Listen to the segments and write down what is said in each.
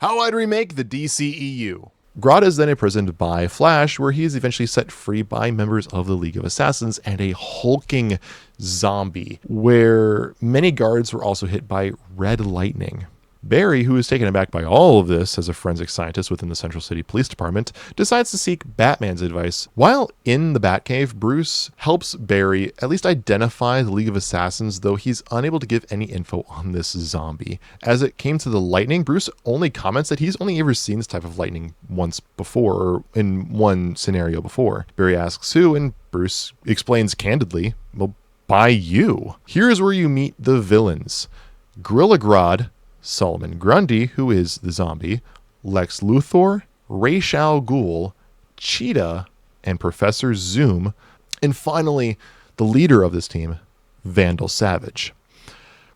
How I'd Remake the DCEU. Grodd is then imprisoned by Flash, where he is eventually set free by members of the League of Assassins and a hulking zombie, where many guards were also hit by red lightning. Barry, who is taken aback by all of this as a forensic scientist within the Central City Police Department, decides to seek Batman's advice. While in the Batcave, Bruce helps Barry at least identify the League of Assassins, though he's unable to give any info on this zombie. As it came to the lightning, Bruce only comments that he's only ever seen this type of lightning once before, or in one scenario before. Barry asks who, and Bruce explains candidly, well, by you. Here's where you meet the villains. Gorilla Grodd, Solomon Grundy, who is the zombie, Lex Luthor, Ra's al Ghul, Cheetah, and Professor Zoom, and finally, the leader of this team, Vandal Savage.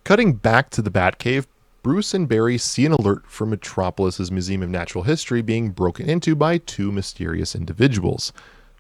Cutting back to the Batcave, Bruce and Barry see an alert from Metropolis's Museum of Natural History being broken into by two mysterious individuals.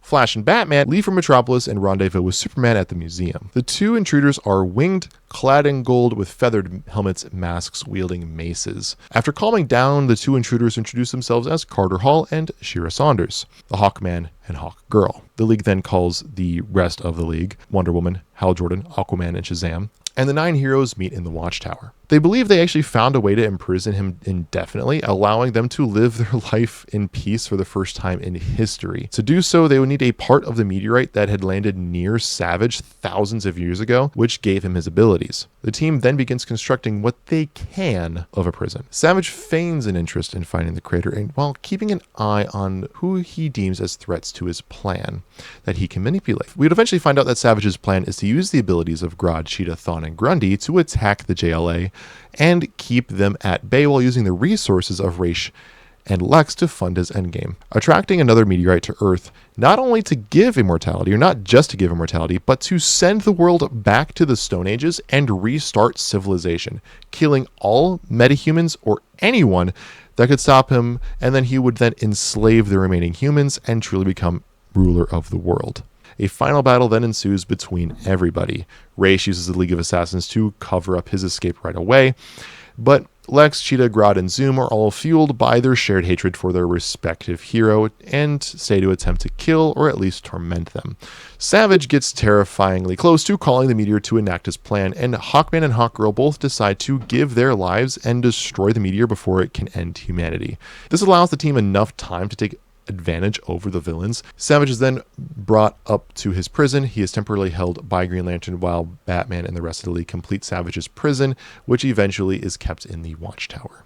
Flash and Batman leave for Metropolis and rendezvous with Superman at the museum. The two intruders are winged, clad in gold with feathered helmets, masks, wielding maces. After calming down, the two intruders introduce themselves as Carter Hall and Shira Saunders, the Hawkman and Hawkgirl. The League then calls the rest of the League, Wonder Woman, Hal Jordan, Aquaman, and Shazam, and the 9 heroes meet in the Watchtower. They believe they actually found a way to imprison him indefinitely, allowing them to live their life in peace for the first time in history. To do so, they would need a part of the meteorite that had landed near Savage thousands of years ago, which gave him his abilities. The team then begins constructing what they can of a prison. Savage feigns an interest in finding the crater, and while keeping an eye on who he deems as threats to his plan that he can manipulate. We would eventually find out that Savage's plan is to use the abilities of Grodd, Cheetah, Thawne, and Grundy to attack the JLA and keep them at bay while using the resources of Ra's and Lex to fund his endgame, attracting another meteorite to Earth, not only to give immortality, or not just to give immortality, but to send the world back to the Stone Ages and restart civilization, killing all metahumans or anyone that could stop him, and then he would then enslave the remaining humans and truly become ruler of the world. A final battle then ensues between everybody. Ra's uses the League of Assassins to cover up his escape right away, but Lex, Cheetah, Grodd, and Zoom are all fueled by their shared hatred for their respective hero and stay to attempt to kill or at least torment them. Savage gets terrifyingly close to calling the meteor to enact his plan, and Hawkman and Hawkgirl both decide to give their lives and destroy the meteor before it can end humanity. This allows the team enough time to take advantage over the villains. Savage is then brought up to his prison. He is temporarily held by Green Lantern while Batman and the rest of the League complete Savage's prison, which eventually is kept in the Watchtower.